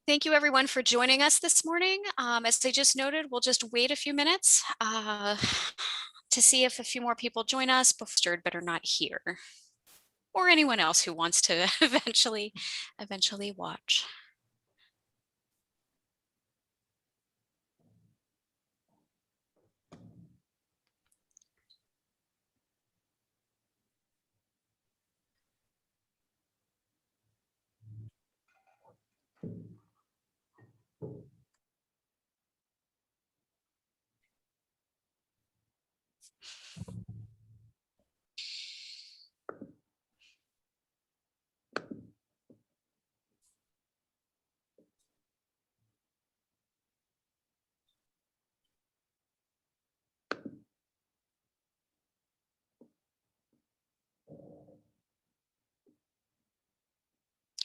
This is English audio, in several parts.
Thank you everyone for joining us this morning. As I just noted, we'll just wait a few minutes to see if a few more people join us before but are not here, or anyone else who wants to eventually watch.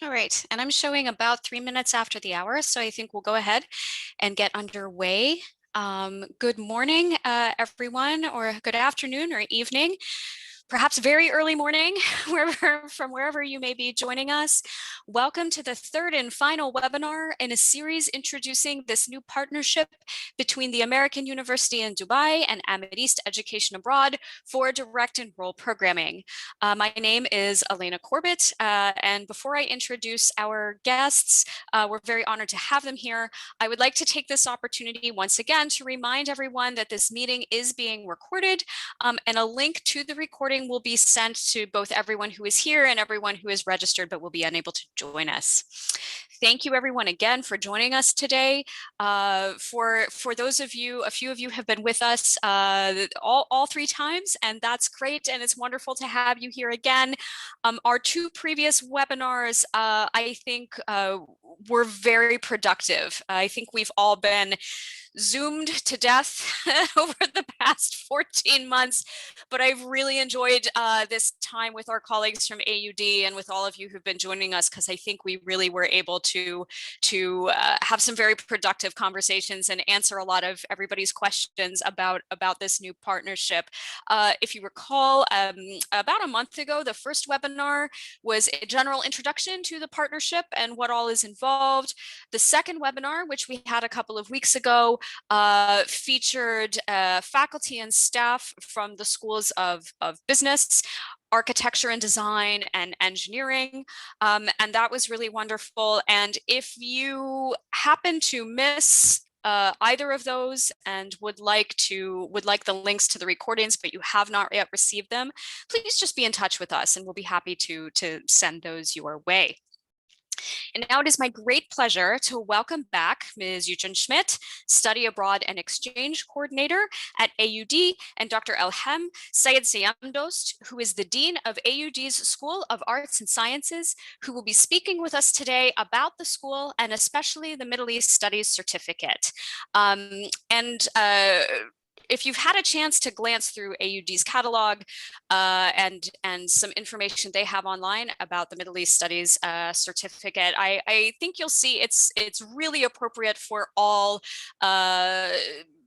All right, and I'm showing about 3 minutes after the hour, so I think we'll go ahead and get underway. Good morning, everyone, or good afternoon or evening, perhaps very early morning, from wherever you may be joining us. Welcome to the third and final webinar in a series introducing this new partnership between the American University in Dubai and Amidist Education Abroad for direct enroll programming. My name is Elena Corbett, and before I introduce our guests, we're very honored to have them here. I would like to take this opportunity once again to remind everyone that this meeting is being recorded, and a link to the recording will be sent to both everyone who is here and everyone who is registered but will be unable to join us. Thank you everyone again for joining us today. For those of you, a few of you have been with us all 3 times, and that's great, and it's wonderful to have you here again. Our 2 previous webinars, I think, were very productive. I think we've all been Zoomed to death over the past 14 months, but I've really enjoyed this time with our colleagues from AUD and with all of you who've been joining us, because I think we really were able to have some very productive conversations and answer a lot of everybody's questions about this new partnership. If you recall, about a month ago, the first webinar was a general introduction to the partnership and what all is involved. The second webinar, which we had a couple of weeks ago, featured faculty and staff from the schools of business, architecture and design, and engineering, and that was really wonderful. And if you happen to miss either of those and would like the links to the recordings, but you have not yet received them, please just be in touch with us and we'll be happy to send those your way. And now it is my great pleasure to welcome back Ms. Yuchun Schmidt, Study Abroad and Exchange Coordinator at AUD, and Dr. Elham Sayed Sayamdost, who is the Dean of AUD's School of Arts and Sciences, who will be speaking with us today about the school and especially the Middle East Studies Certificate. If you've had a chance to glance through AUD's catalog and some information they have online about the Middle East Studies certificate, I think you'll see it's really appropriate for all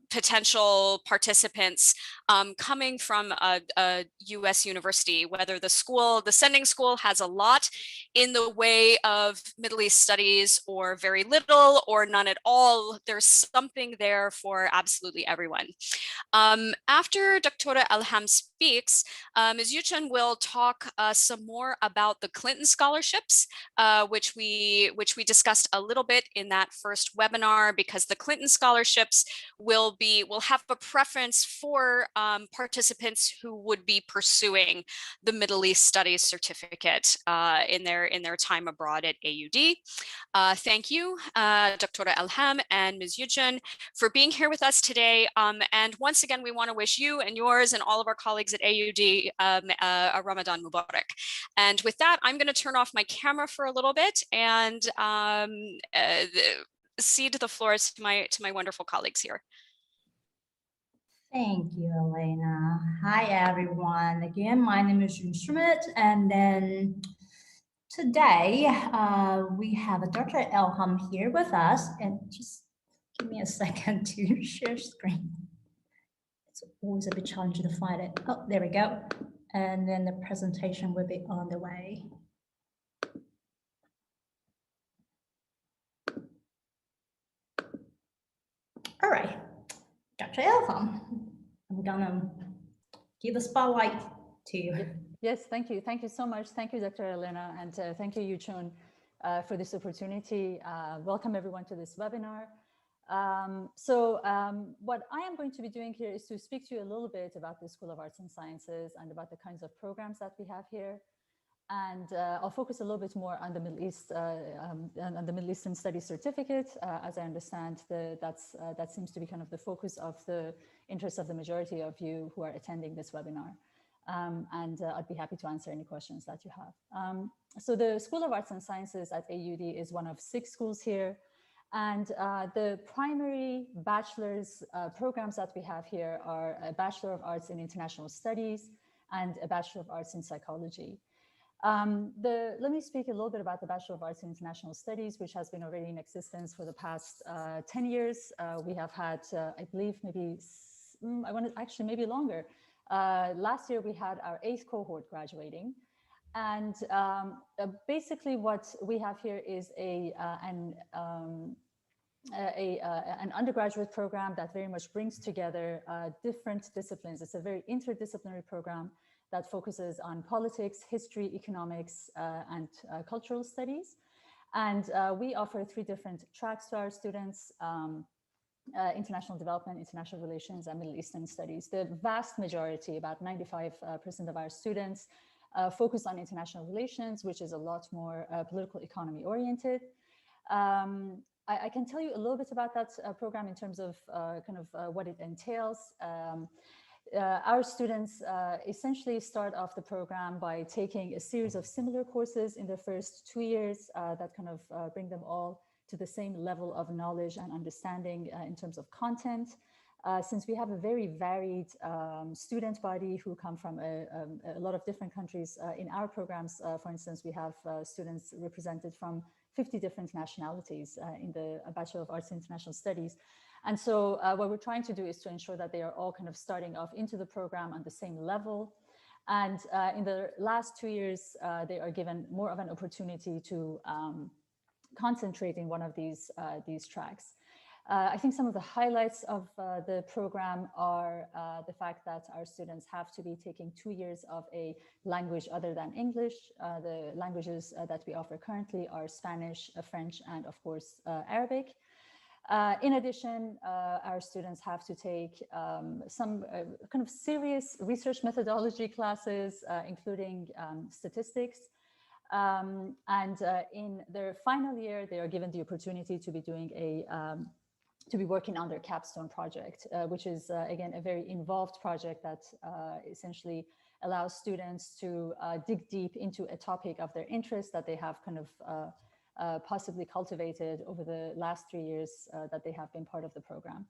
potential participants coming from a US university, whether the sending school has a lot in the way of Middle East studies or very little or none at all. There's something there for absolutely everyone. After Dr. Elham speaks, Ms. Yuchun will talk some more about the Clinton scholarships, which we discussed a little bit in that first webinar, because the Clinton scholarships will have a preference for participants who would be pursuing the Middle East Studies Certificate in their time abroad at AUD. Thank you, Dr. Elham and Ms. Yuchun, for being here with us today. And once again, we want to wish you and yours and all of our colleagues at AUD a Ramadan Mubarak. And with that, I'm going to turn off my camera for a little bit and cede the floor to my wonderful colleagues here. Thank you, Elena. Hi, everyone. Again, my name is Schmidt, and then today we have Dr. Elham here with us. And just give me a second to share screen. It's always a bit challenging to find it. Oh, there we go. And then the presentation will be on the way. Dr. Elham, I'm gonna give a spotlight to you. Yes, thank you. Thank you so much. Thank you, Dr. Elena, and thank you, Yuchun, for this opportunity. Welcome everyone to this webinar. What I am going to be doing here is to speak to you a little bit about the School of Arts and Sciences and about the kinds of programs that we have here. And I'll focus a little bit more on the Middle East, on the Middle Eastern Studies Certificate. As I understand, that seems to be kind of the focus of the interest of the majority of you who are attending this webinar. I'd be happy to answer any questions that you have. So the School of Arts and Sciences at AUD is one of 6 schools here. And the primary bachelor's programs that we have here are a Bachelor of Arts in International Studies and a Bachelor of Arts in Psychology. Let me speak a little bit about the Bachelor of Arts in International Studies, which has been already in existence for the past 10 years. We have had, I believe, maybe, actually maybe longer. Last year, we had our 8th cohort graduating. And basically what we have here is an undergraduate program that very much brings together different disciplines. It's a very interdisciplinary program that focuses on politics, history, economics, and cultural studies. And we offer 3 different tracks to our students: international development, international relations, and Middle Eastern studies. The vast majority, about 95% of our students, focus on international relations, which is a lot more political economy oriented. I can tell you a little bit about that program in terms of what it entails. Our students essentially start off the program by taking a series of similar courses in the first 2 years that kind of bring them all to the same level of knowledge and understanding in terms of content. Since we have a very varied student body who come from a lot of different countries in our programs, for instance, we have students represented from 50 different nationalities in the Bachelor of Arts in International Studies. And so what we're trying to do is to ensure that they are all kind of starting off into the program on the same level. And in the last 2 years, they are given more of an opportunity to concentrate in one of these tracks. I think some of the highlights of the program are the fact that our students have to be taking 2 years of a language other than English. The languages that we offer currently are Spanish, French, and of course, Arabic. In addition, our students have to take some kind of serious research methodology classes, including statistics. In their final year, they are given the opportunity to be doing to be working on their capstone project, which is, again, a very involved project that essentially allows students to dig deep into a topic of their interest that they have kind of possibly cultivated over the last 3 years that they have been part of the program.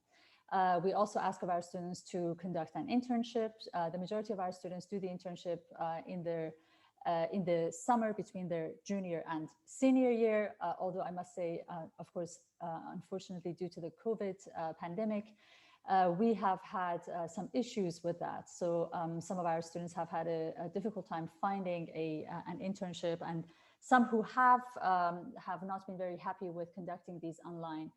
We also ask of our students to conduct an internship. The majority of our students do the internship in the summer between their junior and senior year, although I must say, of course, unfortunately, due to the COVID pandemic, we have had some issues with that. So some of our students have had a difficult time finding an internship, and some who have not been very happy with conducting these online,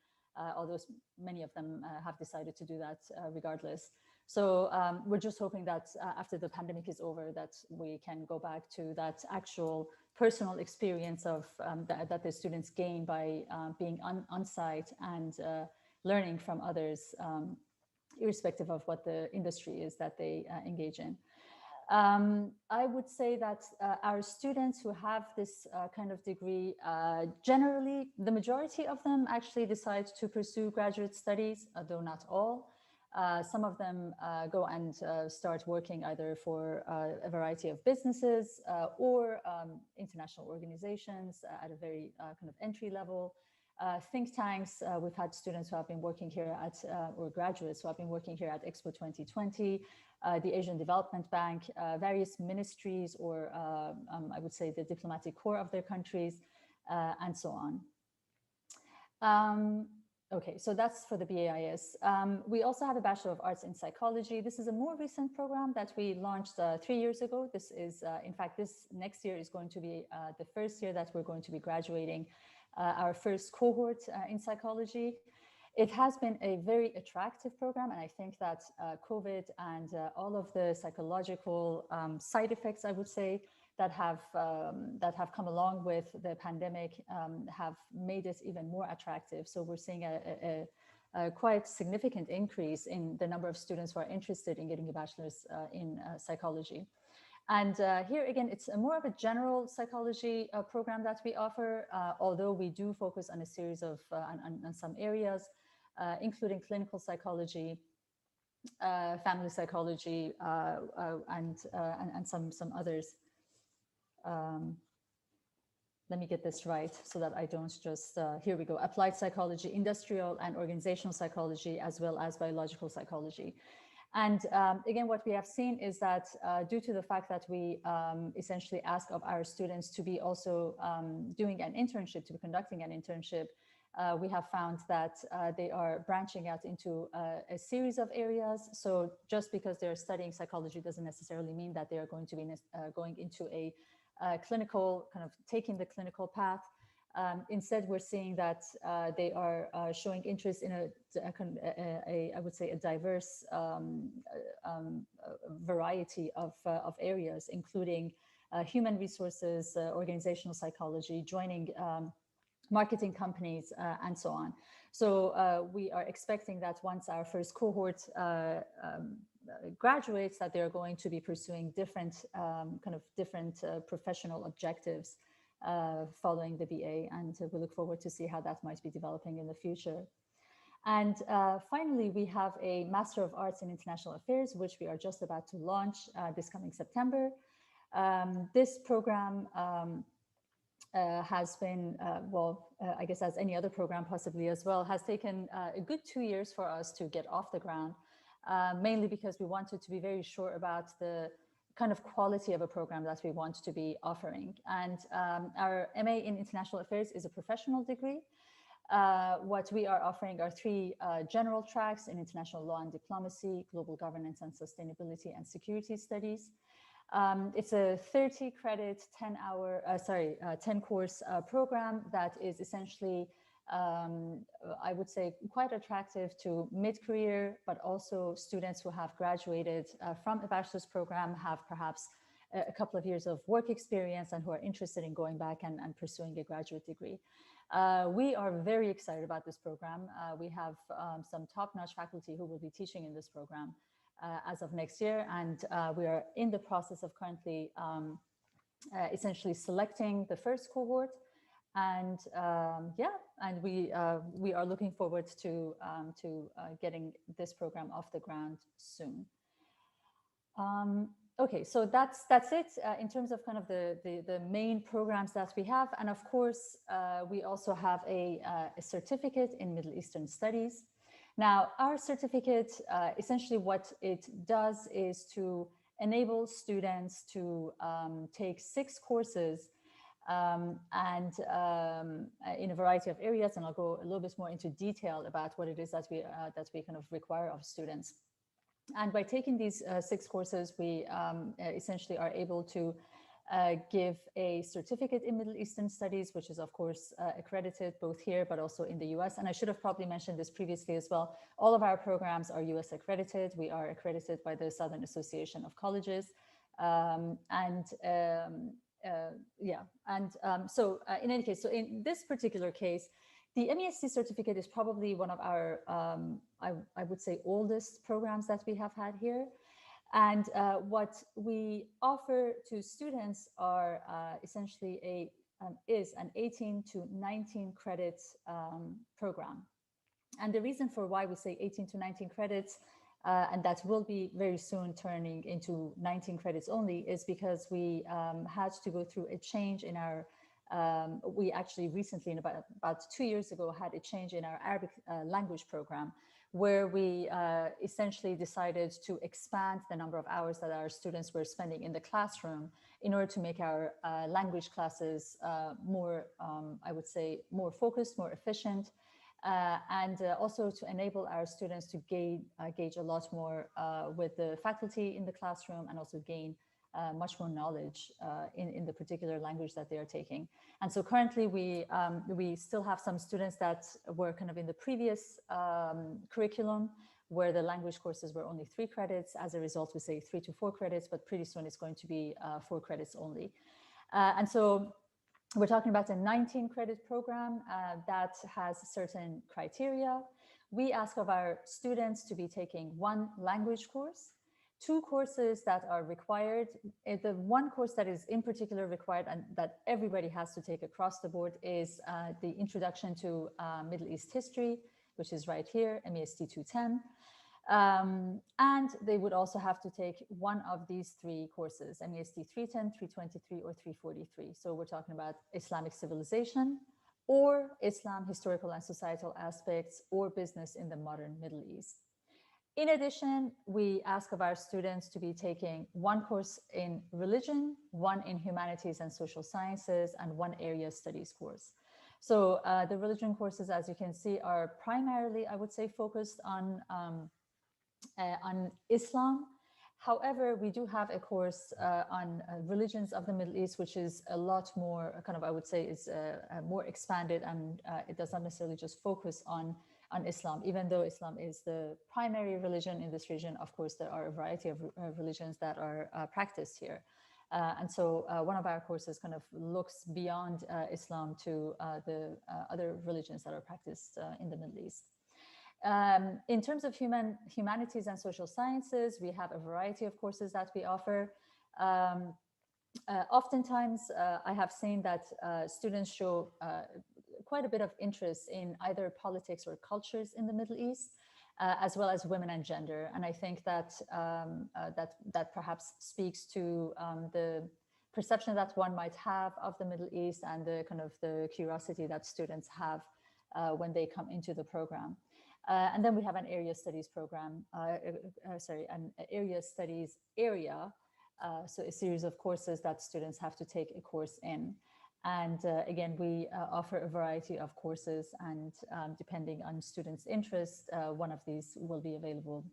although many of them have decided to do that regardless. So we're just hoping that after the pandemic is over, that we can go back to that actual personal experience of that the students gain by being on site and learning from others, irrespective of what the industry is that they engage in. I would say that our students who have this kind of degree, generally, the majority of them actually decide to pursue graduate studies, though not all. Some of them go and start working either for a variety of businesses or international organizations at a very kind of entry level. Think tanks, we've had students who have been working here at, or graduates who have been working here at Expo 2020, the Asian Development Bank, various ministries, or I would say the diplomatic corps of their countries, and so on. Okay, so that's for the BAIS. We also have a Bachelor of Arts in Psychology. This is a more recent program that we launched 3 years ago. This is, in fact, this next year is going to be the first year that we're going to be graduating our first cohort in psychology. It has been a very attractive program, and I think that COVID and all of the psychological side effects, I would say, that have come along with the pandemic have made it even more attractive. So we're seeing a quite significant increase in the number of students who are interested in getting a bachelor's in psychology. And here again, it's more of a general psychology program that we offer, although we do focus on a series of on some areas, including clinical psychology, family psychology, and some others. Let me get this right so that I don't just, here we go, applied psychology, industrial and organizational psychology, as well as biological psychology. And again, what we have seen is that due to the fact that we essentially ask of our students to be also doing an internship, to be conducting an internship, we have found that they are branching out into a series of areas. So just because they're studying psychology doesn't necessarily mean that they are going to be going into a clinical, kind of taking the clinical path. Instead, we're seeing that they are showing interest in I would say, a diverse variety of areas, including human resources, organizational psychology, joining marketing companies, and so on. So we are expecting that once our first cohort graduates, that they're going to be pursuing different professional objectives following the BA, and we look forward to see how that might be developing in the future. And finally, we have a Master of Arts in International Affairs, which we are just about to launch this coming September. This program has been, I guess as any other program possibly as well, has taken a good 2 years for us to get off the ground, mainly because we wanted to be very sure about the kind of quality of a program that we want to be offering. And our MA in International Affairs is a professional degree. What we are offering are 3 general tracks in international law and diplomacy, global governance and sustainability, and security studies. It's a 30 credit, 10 course program that is essentially, I would say, quite attractive to mid-career, but also students who have graduated from a bachelor's program, have perhaps a couple of years of work experience, and who are interested in going back and pursuing a graduate degree. We are very excited about this program. We have some top-notch faculty who will be teaching in this program as of next year, and we are in the process of currently essentially selecting the first cohort, and and we are looking forward to getting this program off the ground soon. Okay, so that's it in terms of kind of the main programs that we have, and of course we also have a certificate in Middle Eastern Studies. Now, our certificate, essentially what it does is to enable students to take 6 courses and in a variety of areas, and I'll go a little bit more into detail about what it is that we kind of require of students. And by taking these 6 courses, we essentially are able to give a certificate in Middle Eastern Studies, which is of course accredited both here but also in the US. And I should have probably mentioned this previously as well. All of our programs are US accredited. We are accredited by the Southern Association of Colleges. So in any case, so in this particular case, the MESC certificate is probably one of our, I would say, oldest programs that we have had here. And what we offer to students are essentially is an 18 to 19 credits program. And the reason for why we say 18 to 19 credits, and that will be very soon turning into 19 credits only, is because we had to go through a change in our we actually recently, in about 2 years ago, had a change in our Arabic language program, where we essentially decided to expand the number of hours that our students were spending in the classroom in order to make our language classes more, I would say, more focused, more efficient, and also to enable our students to gauge a lot more with the faculty in the classroom, and also gain much more knowledge in the particular language that they are taking. And so currently we still have some students that were kind of in the previous curriculum where the language courses were only 3 credits. As a result, we say 3 to 4 credits, but pretty soon it's going to be 4 credits only. And so we're talking about a 19-credit program that has certain criteria. We ask of our students to be taking 1 language course, 2 courses that are required. The 1 course that is in particular required and that everybody has to take across the board is the Introduction to Middle East History, which is right here, MEST 210. And they would also have to take 1 of these 3 courses, MEST 310, 323, or 343. So we're talking about Islamic civilization, or Islam, historical and societal aspects, or business in the modern Middle East. In addition, we ask of our students to be taking 1 course in religion, 1 in humanities and social sciences, and 1 area studies course. So the religion courses, as you can see, are primarily, I would say, focused on Islam. However, we do have a course on religions of the Middle East, which is a lot more kind of, I would say, is more expanded, and it does not necessarily just focus on Islam. Even though Islam is the primary religion in this region, of course, there are a variety of religions that are practiced here. And so one of our courses kind of looks beyond Islam to the other religions that are practiced in the Middle East. In terms of humanities and social sciences, we have a variety of courses that we offer. Oftentimes, I have seen that students show quite a bit of interest in either politics or cultures in the Middle East, as well as women and gender. And I think that that perhaps speaks to the perception that one might have of the Middle East and the kind of the curiosity that students have when they come into the program. And then we have an area studies program, an area studies area. So a series of courses that students have to take a course in. And again, we offer a variety of courses, and depending on students' interest, one of these will be available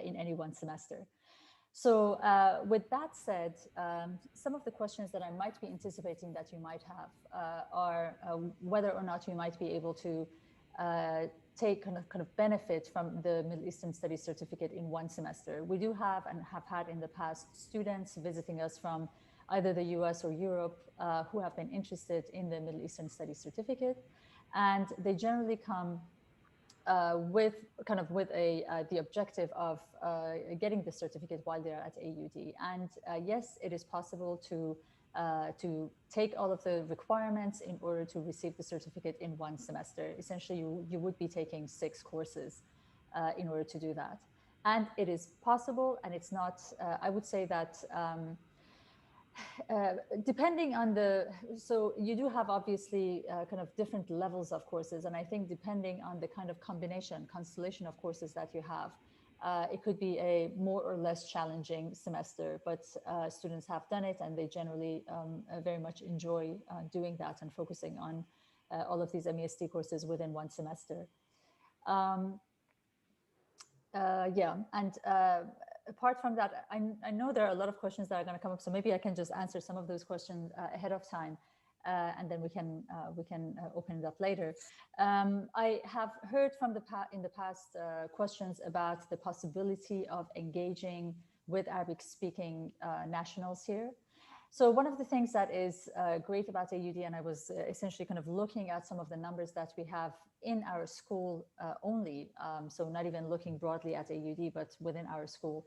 in any 1 semester. So with that said, some of the questions that I might be anticipating that you might have are whether or not you might be able to take kind of benefit from the Middle Eastern Studies certificate in 1 semester. We do have and have had in the past students visiting us from either the US or Europe who have been interested in the Middle Eastern Studies certificate. And they generally come with the objective of getting the certificate while they're at AUD. And yes, it is possible to take all of the requirements in order to receive the certificate in 1 semester. Essentially, you would be taking 6 courses in order to do that. And it is possible, and it's not, I would say that depending on so you do have obviously kind of different levels of courses. And I think depending on the kind of constellation of courses that you have, it could be a more or less challenging semester, but students have done it, and they generally very much enjoy doing that and focusing on all of these MEST courses within 1 semester. Apart from that, I know there are a lot of questions that are going to come up, so maybe I can just answer some of those questions ahead of time, and then we can open it up later. I have heard from in the past questions about the possibility of engaging with Arabic-speaking nationals here. So one of the things that is great about AUD, and I was essentially kind of looking at some of the numbers that we have in our school only, so not even looking broadly at AUD, but within our school,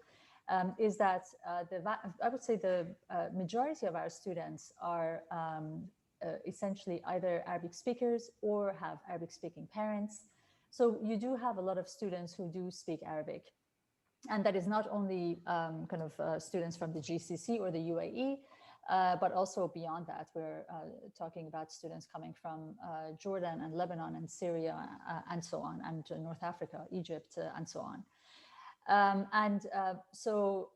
is that I would say the majority of our students are essentially either Arabic speakers or have Arabic speaking parents. So you do have a lot of students who do speak Arabic. And that is not only students from the GCC or the UAE, but also beyond that. We're talking about students coming from Jordan and Lebanon and Syria and so on, and North Africa, Egypt, and so on. So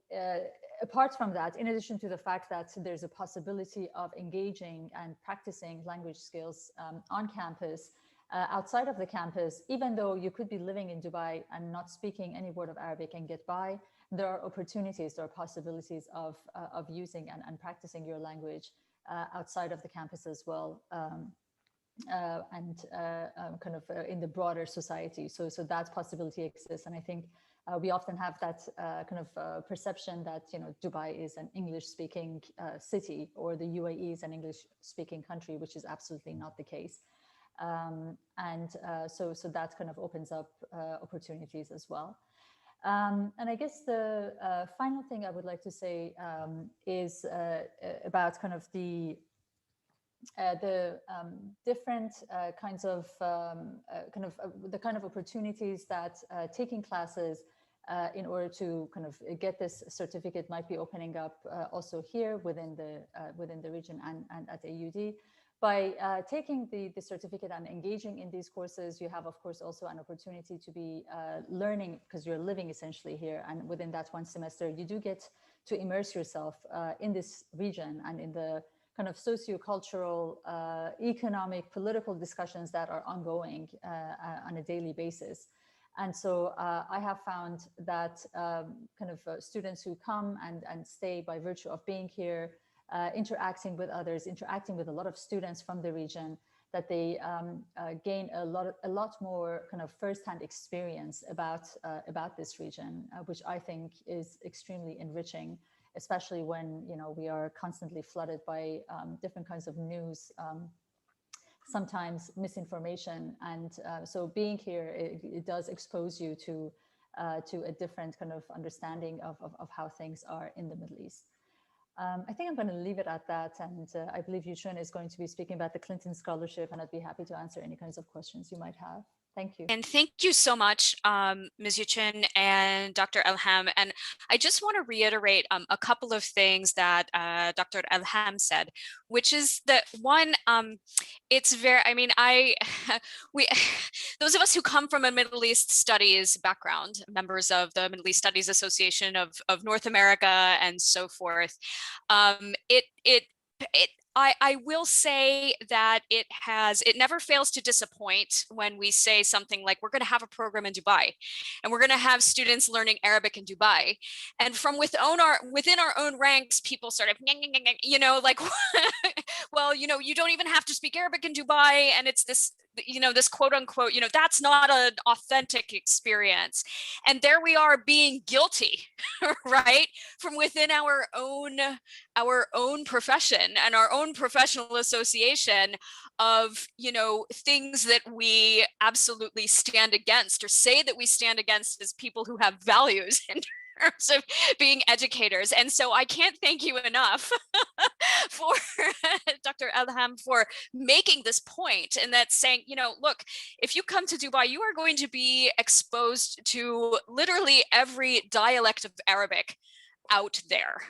apart from that, in addition to the fact that there's a possibility of engaging and practicing language skills on campus, outside of the campus, even though you could be living in Dubai and not speaking any word of Arabic and get by, there are opportunities, there are possibilities of using and practicing your language outside of the campus as well. And kind of in the broader society. So that possibility exists. And I think we often have that kind of perception that, you know, Dubai is an English-speaking city, or the UAE is an English-speaking country, which is absolutely not the case. So that kind of opens up opportunities as well. And I guess the final thing I would like to say is about kind of the different kinds of the kind of opportunities that taking classes in order to kind of get this certificate might be opening up also here within the region and at AUD. By taking the certificate and engaging in these courses, you have, of course, also an opportunity to be learning, because you're living essentially here. And within that one semester, you do get to immerse yourself in this region and in the kind of socio-cultural, economic, political discussions that are ongoing on a daily basis. And so I have found that kind of students who come and stay by virtue of being here, interacting with others, interacting with a lot of students from the region, that they gain a lot more kind of firsthand experience about this region, which I think is extremely enriching, especially when, you know, we are constantly flooded by different kinds of news, sometimes misinformation. And so being here, it does expose you to a different kind of understanding of how things are in the Middle East. I think I'm going to leave it at that. And I believe Yuchun is going to be speaking about the Clinton Scholarship, and I'd be happy to answer any kinds of questions you might have. Thank you. And thank you so much, Ms. Yuchun and Dr. Elham. And I just want to reiterate a couple of things that Dr. Elham said, which is that one, it's very, I mean, those of us who come from a Middle East studies background, members of the Middle East Studies Association of North America and so forth, I will say that it never fails to disappoint when we say something like, we're going to have a program in Dubai and we're going to have students learning Arabic in Dubai. And from within our own ranks, people sort of, you know, like, well, you know, you don't even have to speak Arabic in Dubai. And it's this, you know, this quote unquote, you know, that's not an authentic experience. And there we are being guilty, right? From within our own profession and our own professional association of, you know, things that we absolutely stand against or say that we stand against as people who have values in terms of being educators. And so I can't thank you enough for Dr. Elham for making this point, and that's saying, you know, look, if you come to Dubai, you are going to be exposed to literally every dialect of Arabic out there.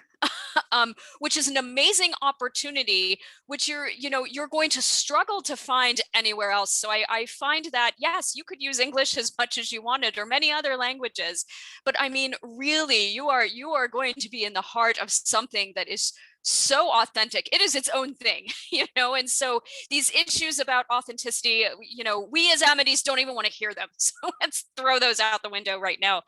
Which is an amazing opportunity, which you're going to struggle to find anywhere else. So I find that, yes, you could use English as much as you wanted, or many other languages, but I mean, really, you are going to be in the heart of something that is so authentic. It is its own thing, you know, and so these issues about authenticity, you know, we as Ahmadis don't even want to hear them. So let's throw those out the window right now.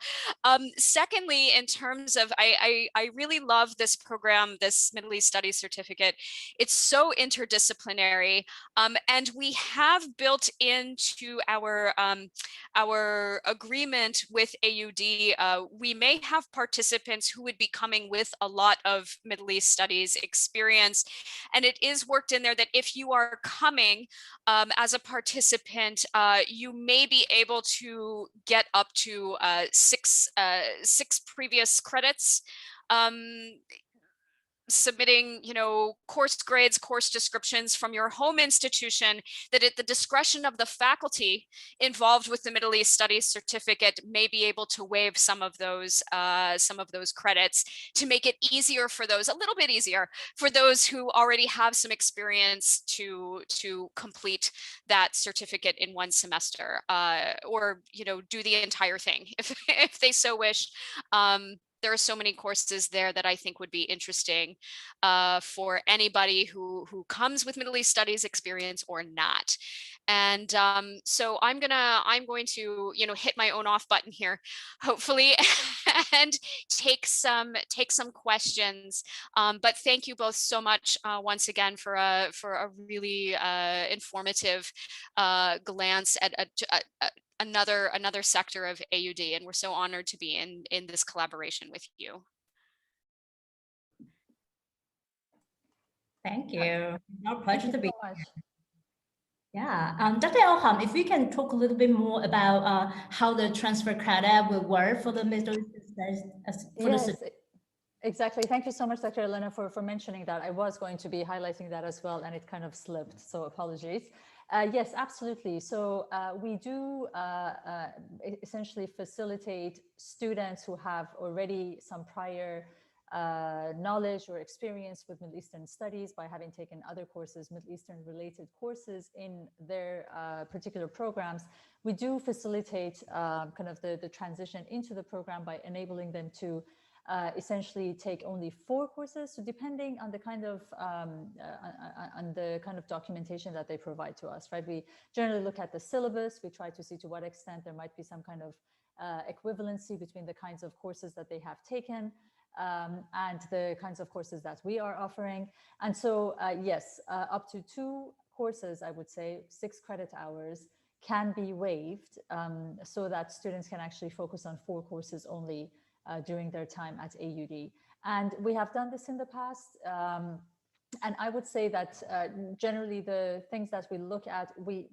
Secondly, in terms of, I really love this program, this Middle East Studies Certificate. It's so interdisciplinary, and we have built into our agreement with AUD, we may have participants who would be coming with a lot of Middle East studies experience, and it is worked in there that if you are coming as a participant, you may be able to get up to six previous credits, submitting, you know, course grades, course descriptions from your home institution, that at the discretion of the faculty involved with the Middle East Studies Certificate may be able to waive some of those credits to make it easier for those, a little bit easier for those who already have some experience to complete that certificate in one semester, or, you know, do the entire thing if they so wish. There are so many courses there that I think would be interesting for anybody who comes with Middle East Studies experience or not. And so I'm going to, you know, hit my own off button here, hopefully, and take some questions. But thank you both so much once again for a really informative glance at another sector of AUD, and we're so honored to be in this collaboration with you. Thank you. Our pleasure Thank to you be so much. here. Yeah, Dr. Elham, if we can talk a little bit more about how the transfer credit will work for the Middle East studies, for the Yes, exactly. Thank you so much, Dr. Elena, for mentioning that. I was going to be highlighting that as well, and it kind of slipped, so apologies. Yes, absolutely. So we do essentially facilitate students who have already some prior knowledge or experience with Middle Eastern studies by having taken other courses, Middle Eastern related courses in their particular programs. We do facilitate kind of the transition into the program by enabling them to essentially take only 4 courses, so depending on the kind of documentation that they provide to us, right? We generally look at the syllabus. We try to see to what extent there might be some kind of equivalency between the kinds of courses that they have taken and the kinds of courses that we are offering. And so, yes, up to 2 courses, I would say 6 credit hours can be waived so that students can actually focus on 4 courses only during their time at AUD. And we have done this in the past. And I would say that generally the things that we look at, we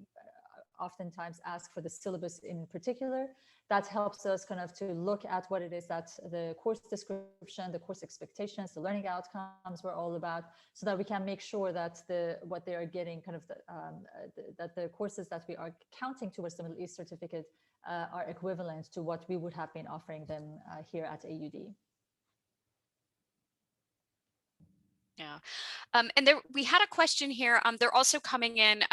oftentimes ask for the syllabus in particular. That helps us kind of to look at what it is that the course description, the course expectations, the learning outcomes were all about, so that we can make sure that what they are getting, kind of that the courses that we are counting towards the Middle East certificate are equivalent to what we would have been offering them here at AUD. Yeah. And we had a question here. They're also coming in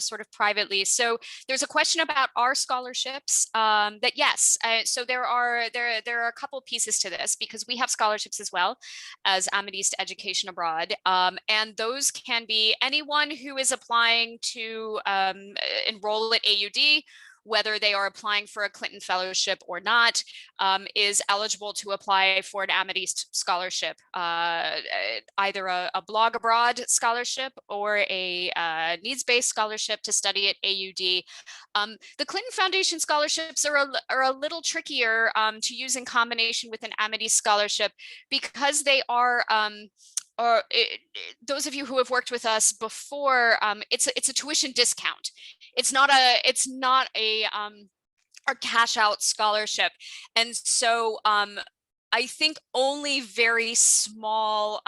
sort of privately. So there's a question about our scholarships. That yes, so there are a couple pieces to this, because we have scholarships as well as Amidist Education Abroad, and those can be anyone who is applying to enroll at AUD, whether they are applying for a Clinton Fellowship or not, is eligible to apply for an Amidist scholarship, either a blog abroad scholarship or a needs-based scholarship to study at AUD. The Clinton Foundation scholarships are a little trickier to use in combination with an Amidist scholarship, because they are those of you who have worked with us before, it's a tuition discount. It's not a cash out scholarship. And so I think only very small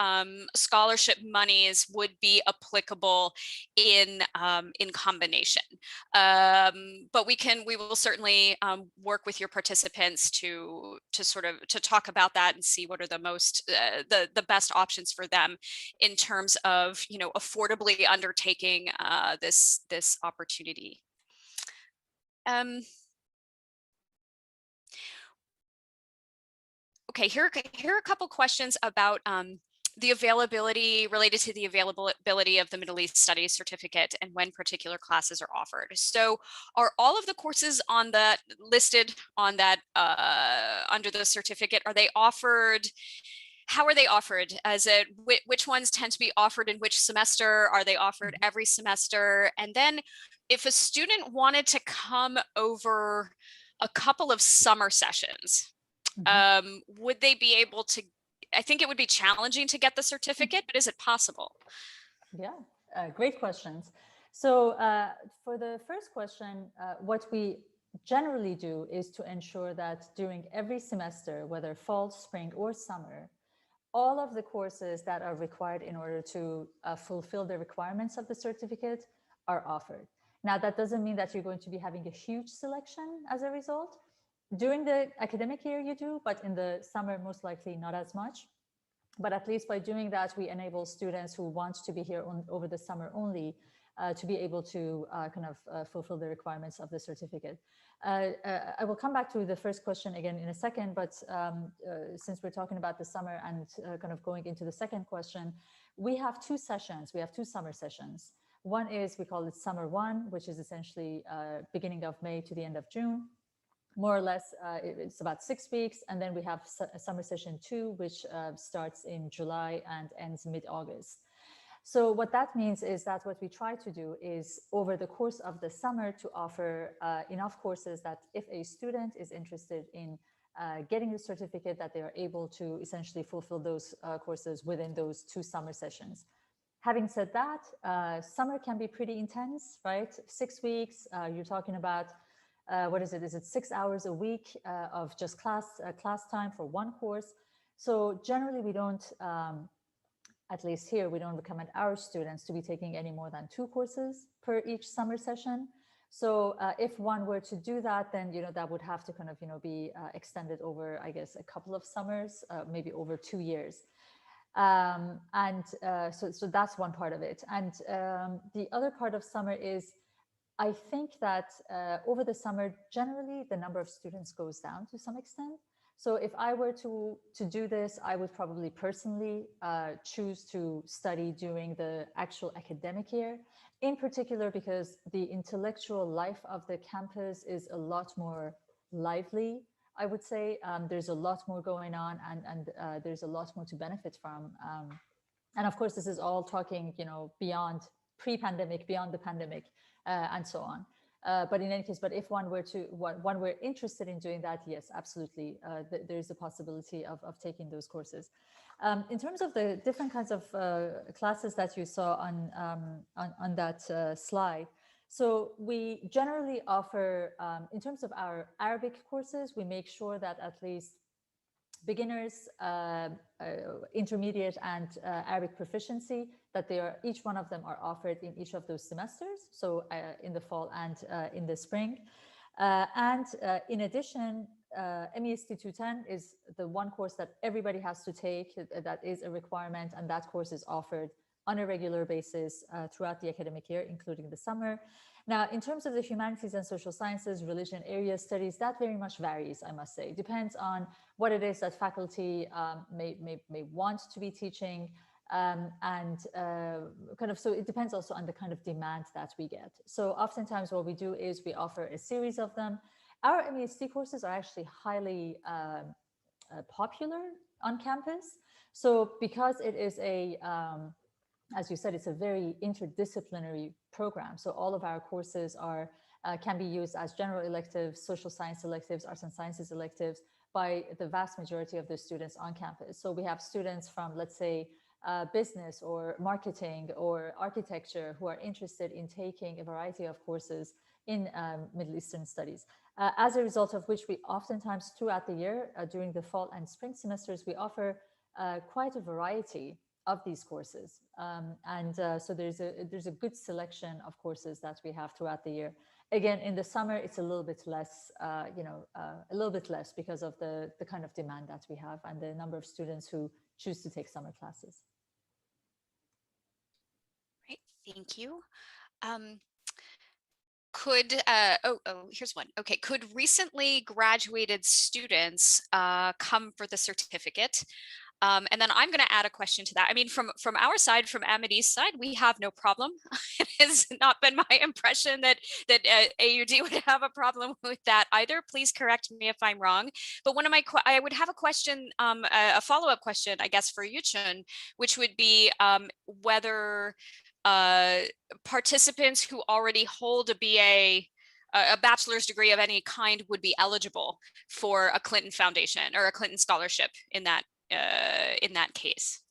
scholarship monies would be applicable in combination. But we will certainly work with your participants to talk about that and see what are the most the best options for them in terms of, you know, affordably undertaking this opportunity. Okay, here are a couple questions about the availability, related to the availability of the Middle East Studies certificate and when particular classes are offered. So are all of the courses on that listed on that under the certificate, are they offered? How are they offered? Which ones tend to be offered in which semester? Are they offered every semester? And then if a student wanted to come over a couple of summer sessions, would they be able to? I think it would be challenging to get the certificate, but is it possible? Yeah, great questions. So for the first question, what we generally do is to ensure that during every semester, whether fall, spring, or summer, all of the courses that are required in order to fulfill the requirements of the certificate are offered. Now, that doesn't mean that you're going to be having a huge selection as a result. During the academic year you do, but in the summer, most likely not as much. But at least by doing that, we enable students who want to be here over the summer only to be able to fulfill the requirements of the certificate. I will come back to the first question again in a second, but since we're talking about the summer and kind of going into the second question, we have 2 sessions. We have 2 summer sessions. One is, we call it Summer 1, which is essentially beginning of May to the end of June. more or less, it's about 6 weeks. And then we have summer session 2, which starts in July and ends mid-August. So what that means is that what we try to do is over the course of the summer to offer enough courses that if a student is interested in getting the certificate, that they are able to essentially fulfill those courses within those 2 summer sessions. Having said that, summer can be pretty intense, right? 6 weeks, you're talking about, what is it? Is it 6 hours a week of just class time for one course? So generally we don't, at least here, we don't recommend our students to be taking any more than 2 courses per each summer session. So if one were to do that, then, that would have to kind of, be extended over, I guess, a couple of summers, maybe over 2 years. So that's one part of it. And the other part of summer is, I think that over the summer, generally, the number of students goes down to some extent. So if I were to do this, I would probably personally choose to study during the actual academic year, in particular because the intellectual life of the campus is a lot more lively. I would say there's a lot more going on, and there's a lot more to benefit from. And of course, this is all talking, beyond pre-pandemic, beyond the pandemic, and so on. But in any case, but if one were interested in doing that, yes, absolutely, there's a possibility of taking those courses. In terms of the different kinds of classes that you saw on that slide, so we generally offer, in terms of our Arabic courses, we make sure that at least beginners, intermediate, and Arabic proficiency, that each one of them are offered in each of those semesters, so in the fall and in the spring. And in addition, MESC 210 is the one course that everybody has to take, that is a requirement, and that course is offered on a regular basis throughout the academic year, including the summer. Now, in terms of the humanities and social sciences, religion, area studies, that very much varies, I must say. Depends on what it is that faculty may want to be teaching, and kind of, so it depends also on the kind of demand that we get. So oftentimes what we do is we offer a series of them. Our MESC courses are actually highly popular on campus. So because it is as you said, it's a very interdisciplinary program. So all of our courses can be used as general electives, social science electives, arts and sciences electives by the vast majority of the students on campus. So we have students from, let's say, business or marketing or architecture who are interested in taking a variety of courses in Middle Eastern studies. As a result of which we oftentimes throughout the year, during the fall and spring semesters, we offer quite a variety of these courses. So there's a good selection of courses that we have throughout the year. Again, in the summer, it's a little bit less, a little bit less because of the kind of demand that we have and the number of students who choose to take summer classes. Great, thank you. Here's one. Okay, could recently graduated students come for the certificate? And then I'm going to add a question to that. I mean, from our side, from Amity's side, we have no problem. It has not been my impression that AUD would have a problem with that either. Please correct me if I'm wrong. But I would have a question, a follow-up question, I guess, for Yuchun, which would be whether participants who already hold a BA, a bachelor's degree of any kind, would be eligible for a Clinton Foundation or a Clinton scholarship in that case.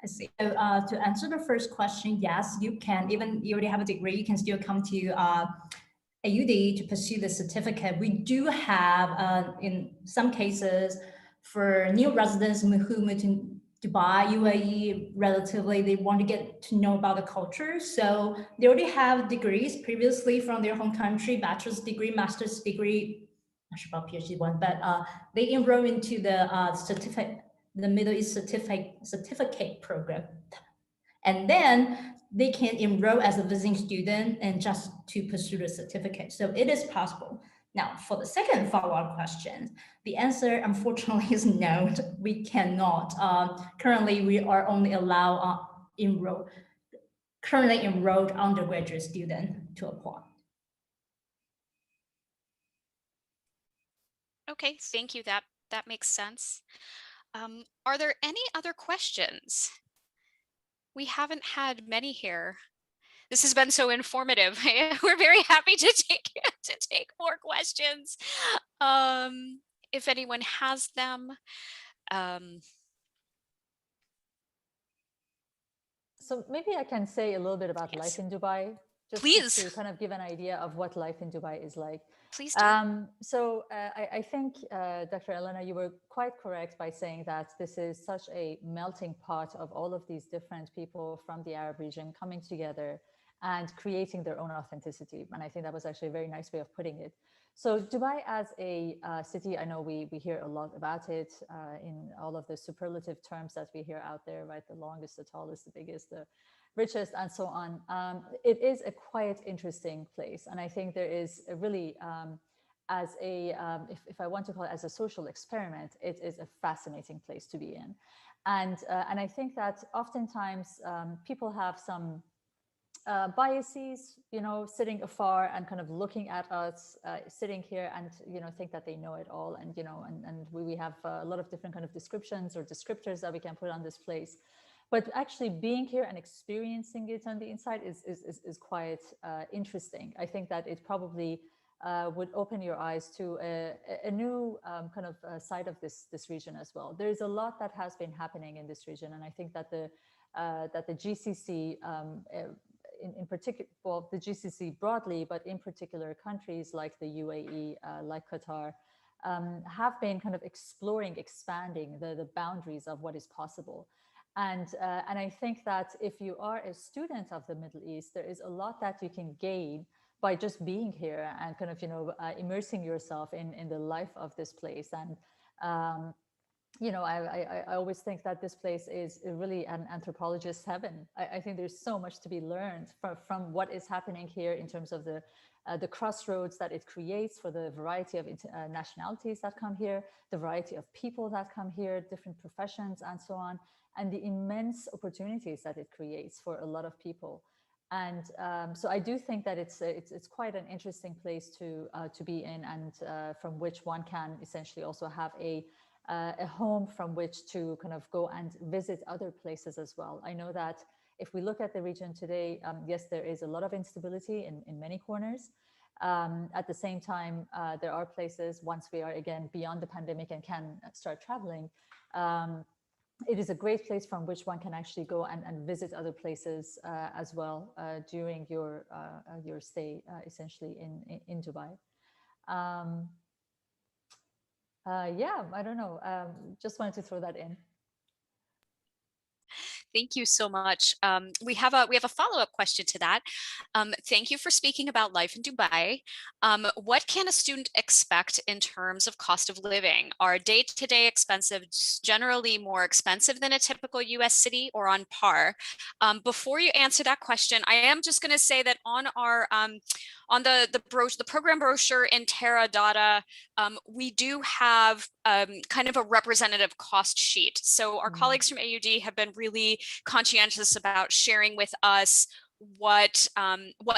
I see. So to answer the first question, yes, you can. Even you already have a degree, you can still come to AUD to pursue the certificate. We do have, in some cases, for new residents who move to Dubai, UAE, relatively, they want to get to know about the culture. So they already have degrees previously from their home country, bachelor's degree, master's degree, not sure about PhD one, but they enroll into the certificate, the Middle East certificate program. And then they can enroll as a visiting student and just to pursue the certificate. So it is possible. Now, for the second follow-up question, the answer, unfortunately, is no, we cannot. Currently, we are only allowed currently enrolled undergraduate student to apply. Okay, thank you. That makes sense. Are there any other questions? We haven't had many here. This has been so informative. We're very happy to take more questions. If anyone has them. Um, So maybe I can say a little bit about life yes, in Dubai, just please, to kind of give an idea of what life in Dubai is like. please do. I think, Dr. Elena, you were quite correct by saying that this is such a melting pot of all of these different people from the Arab region coming together and creating their own authenticity. And I think that was actually a very nice way of putting it. So Dubai as a city, I know we hear a lot about it in all of the superlative terms that we hear out there, right? The longest, the tallest, the biggest, the richest, and so on. It is a quite interesting place. And I think there is a really, as a, if I want to call it as a social experiment, it is a fascinating place to be in. And I think that oftentimes people have some biases, you know, sitting afar and kind of looking at us, sitting here and, you know, think that they know it all. And, you know, and we have a lot of different kind of descriptions or descriptors that we can put on this place. But actually being here and experiencing it on the inside is quite interesting. I think that it probably would open your eyes to a new kind of side of this region as well. There's a lot that has been happening in this region. And I think that the GCC, in particular, well, the GCC broadly, but in particular countries like the UAE, like Qatar, have been kind of exploring, expanding the boundaries of what is possible. And I think that if you are a student of the Middle East, there is a lot that you can gain by just being here and kind of, you know, immersing yourself in the life of this place. And you know, I always think that this place is really an anthropologist's heaven. I think there's so much to be learned from what is happening here in terms of the crossroads that it creates for the variety of nationalities that come here, the variety of people that come here, different professions and so on, and the immense opportunities that it creates for a lot of people. And so I do think that it's quite an interesting place to be in, and from which one can essentially also have a home from which to kind of go and visit other places as well. I know that if we look at the region today, yes, there is a lot of instability in many corners. At the same time, there are places, once we are again beyond the pandemic and can start traveling, it is a great place from which one can actually go and visit other places as well during your stay essentially in Dubai. Yeah, I don't know. Just wanted to throw that in. Thank you so much. We have a follow-up question to that. Thank you for speaking about life in Dubai. What can a student expect in terms of cost of living? Are day-to-day expenses generally more expensive than a typical US city or on par? Before you answer that question, I am just going to say that on our on the program brochure in Teradata, we do have kind of a representative cost sheet. So our colleagues from AUD have been really conscientious about sharing with us what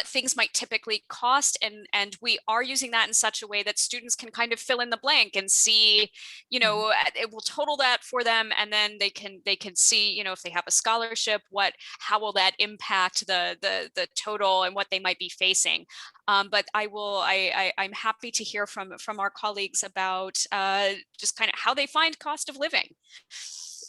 things might typically cost, and we are using that in such a way that students can kind of fill in the blank and see, you know, it will total that for them, and then they can see, you know, if they have a scholarship, how will that impact the total and what they might be facing. But I'm happy to hear from our colleagues about just kind of how they find cost of living.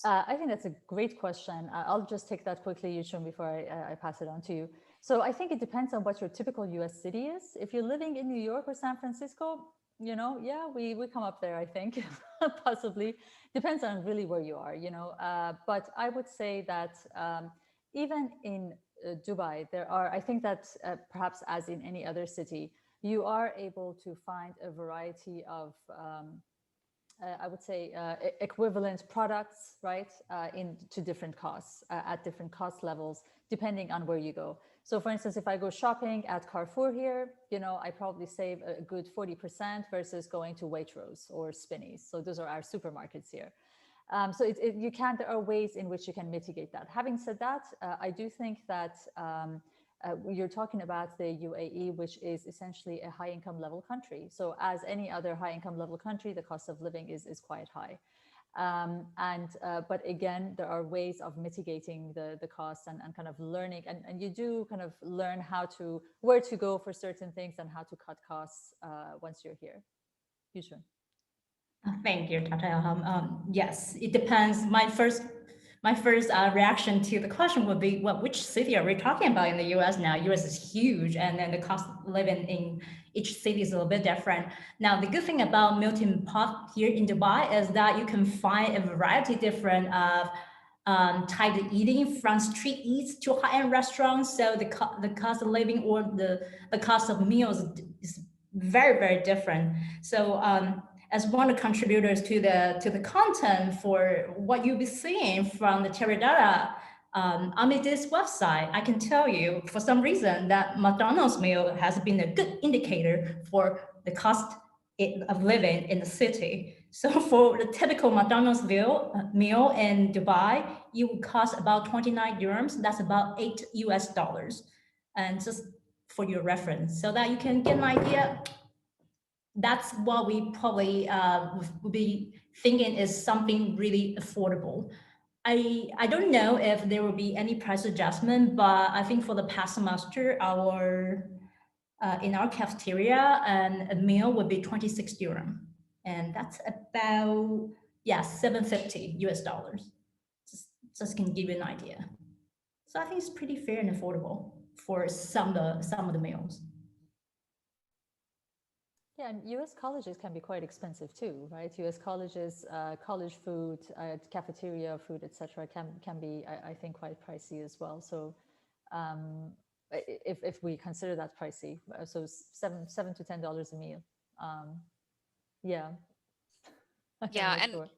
I think that's a great question. I'll just take that quickly, Yuchun, before I pass it on to you. So I think it depends on what your typical US city is. If you're living in New York or San Francisco, you know, yeah, we come up there, I think, possibly. Depends on really where you are, you know. But I would say that even in Dubai, I think that perhaps as in any other city, you are able to find a variety of I would say equivalent products, right, to different costs at different cost levels, depending on where you go. So for instance, if I go shopping at Carrefour here, you know, I probably save a good 40% versus going to Waitrose or Spinneys. So those are our supermarkets here. So there are ways in which you can mitigate that. Having said that, I do think that you're talking about the UAE, which is essentially a high income level country. So as any other high income level country, the cost of living is quite high. But again, there are ways of mitigating the costs and kind of learning, and you do kind of learn where to go for certain things and how to cut costs once you're here. Yuchun. Thank you, Dr. Elham. Yes, it depends. My first reaction to the question would be, well, which city are we talking about in the US now? US is huge, and then the cost of living in each city is a little bit different. Now, the good thing about melting pot here in Dubai is that you can find a variety different of type of eating, from street eats to high-end restaurants. So the cost of living or the cost of meals is very, very different. So as one of the contributors to the content for what you'll be seeing from the Teradata on this website, I can tell you for some reason that McDonald's meal has been a good indicator for the cost of living in the city. So for the typical McDonald's meal in Dubai, it would cost about 29 dirhams. That's about $8 US. And just for your reference, so that you can get an idea, that's what we probably would be thinking is something really affordable. I don't know if there will be any price adjustment, but I think for the past semester, in our cafeteria, and a meal would be 26 dirham, and that's about, yeah, 750 US. Just can give you an idea. So I think it's pretty fair and affordable for some of the meals. Yeah, and US colleges can be quite expensive too, right? US colleges, college food, cafeteria food, etc., can be, I think, quite pricey as well. So if we consider that pricey, so $7 to $10 a meal, yeah. Yeah, I'm not sure.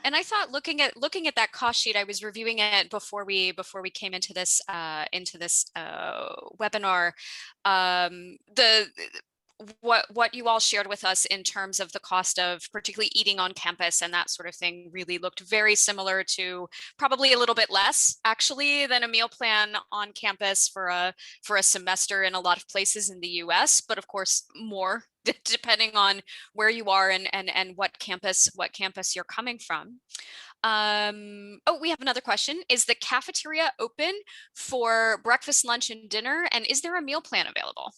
and I thought looking at that cost sheet, I was reviewing it before we came into this webinar. What you all shared with us in terms of the cost of particularly eating on campus and that sort of thing really looked very similar to, probably a little bit less actually than a meal plan on campus for a semester in a lot of places in the US, but of course more depending on where you are and what campus you're coming from. Oh, we have another question. Is the cafeteria open for breakfast, lunch, and dinner? And is there a meal plan available?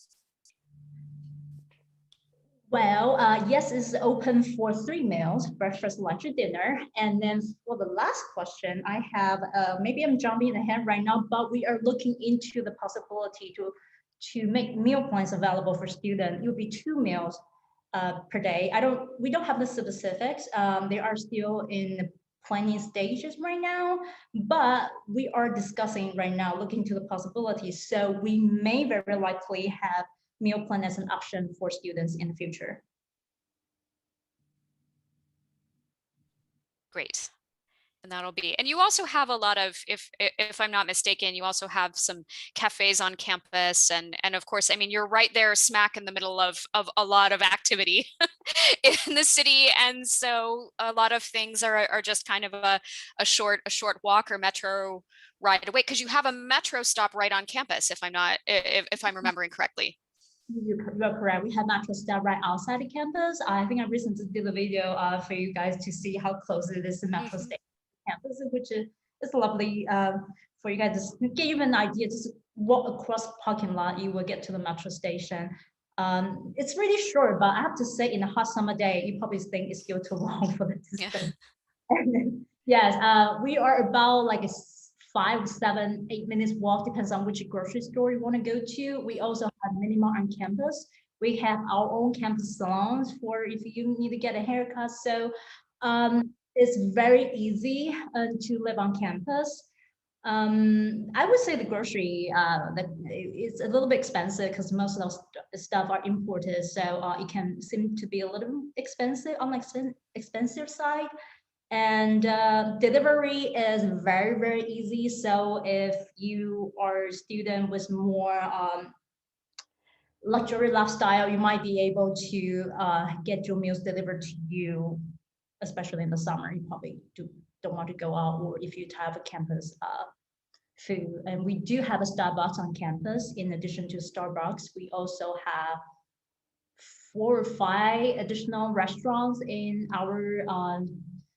Well, yes, it's open for 3 meals, breakfast, lunch, and dinner. And then for the last question, I have, maybe I'm jumping ahead right now, but we are looking into the possibility to make meal plans available for students. It will be 2 meals per day. We don't have the specifics. They are still in the planning stages right now, but we are discussing right now, looking to the possibilities. So we may very likely have meal plan as an option for students in the future. Great. And that'll be, and you also have a lot of, if I'm not mistaken, you also have some cafes on campus, and of course, I mean, you're right there smack in the middle of a lot of activity in the city, and so a lot of things are just kind of a short walk or metro ride away, because you have a metro stop right on campus, if I'm remembering correctly. You're correct. We have metro stop right outside the campus. I think I recently did a video for you guys to see how close it is to metro station campus, which is lovely for you guys to give you an idea. Just walk across the parking lot, you will get to the metro station. It's really short, but I have to say, in a hot summer day, you probably think it's still too long for the distance. Yeah. Yes, we are about like a 5, 7, 8 minutes walk, depends on which grocery store you want to go to. We also have Minimart on campus. We have our own campus salons for if you need to get a haircut. So it's very easy to live on campus. I would say the grocery it's a little bit expensive because most of those stuff are imported, so it can seem to be a little expensive on the expensive side. And delivery is very, very easy. So if you are a student with more luxury lifestyle, you might be able to get your meals delivered to you, especially in the summer. You probably don't want to go out, or if you have a campus food. And we do have a Starbucks on campus. In addition to Starbucks, we also have 4 or 5 additional restaurants in our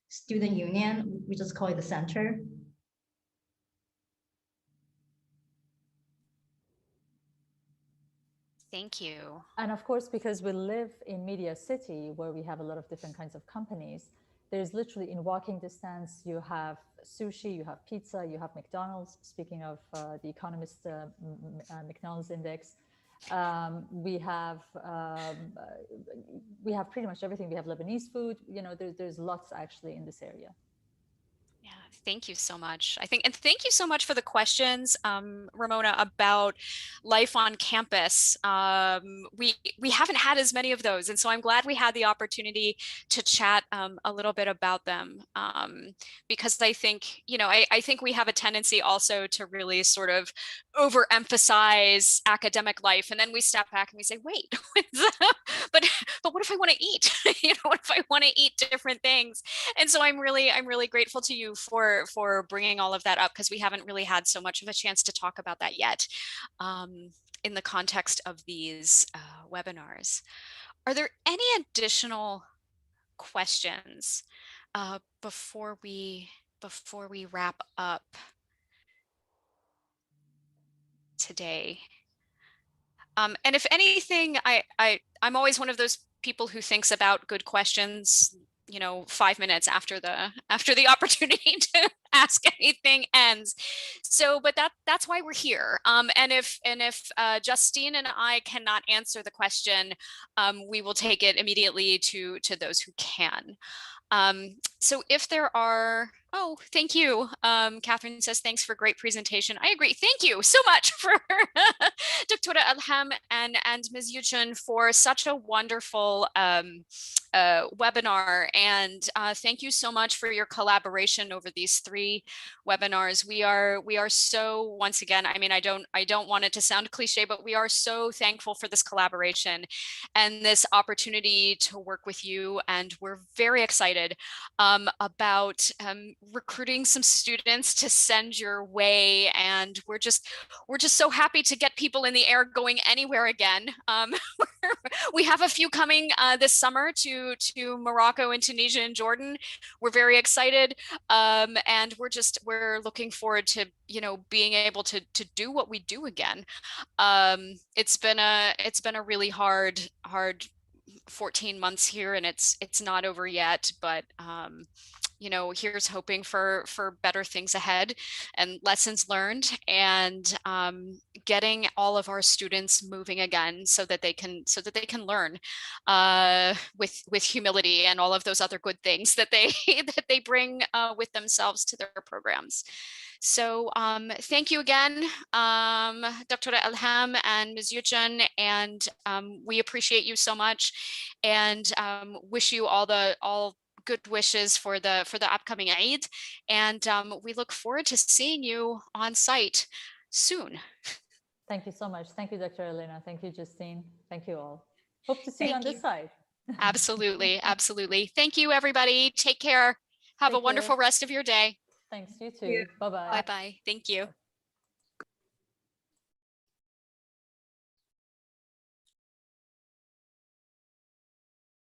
student union. We just call it the center. Thank you. And of course, because we live in Media City, where we have a lot of different kinds of companies, there's literally in walking distance, you have sushi, you have pizza, you have McDonald's. Speaking of the Economist McDonald's Index, we have pretty much everything. We have Lebanese food. You know, there's lots actually in this area. Yeah, thank you so much. And thank you so much for the questions, Ramona, about life on campus. We haven't had as many of those, and so I'm glad we had the opportunity to chat a little bit about them, because I think, you know, I think we have a tendency also to really sort of overemphasize academic life, and then we step back and we say, wait, but what if I want to eat? You know, what if I want to eat different things? And so I'm really grateful to you for bringing all of that up, because we haven't really had so much of a chance to talk about that yet in the context of these webinars. Are there any additional questions before we wrap up today? And if anything, I'm always one of those people who thinks about good questions, you know, 5 minutes after the opportunity to ask anything ends. So, but that's why we're here. And if Justine and I cannot answer the question, we will take it immediately to those who can. So if there are, oh, thank you. Catherine says, thanks for a great presentation. I agree. Thank you so much for Dr. Elham and Ms. Yuchun for such a wonderful webinar. And thank you so much for your collaboration over these 3 webinars. We are so, once again, I mean, I don't want it to sound cliche, but we are so thankful for this collaboration and this opportunity to work with you. And we're very excited about recruiting some students to send your way. And we're just so happy to get people in the air going anywhere again. We have a few coming this summer to Morocco and Tunisia and Jordan. We're very excited, and we're looking forward to, you know, being able to do what we do again. It's been a really hard 14 months here, and it's not over yet, but you know, here's hoping for better things ahead and lessons learned, and getting all of our students moving again so that they can learn with humility and all of those other good things that they bring with themselves to their programs. So thank you again, Dr. Elham and Ms. Yuchun, and we appreciate you so much, and wish you all good wishes for the upcoming Eid, and we look forward to seeing you on site soon. Thank you so much. Thank you, Dr. Elena. Thank you, Justine. Thank you all. Hope to see you on this side. Absolutely, absolutely. Thank you, everybody. Take care. Have a wonderful rest of your day. Thanks, you too. Bye-bye. Bye-bye. Thank you.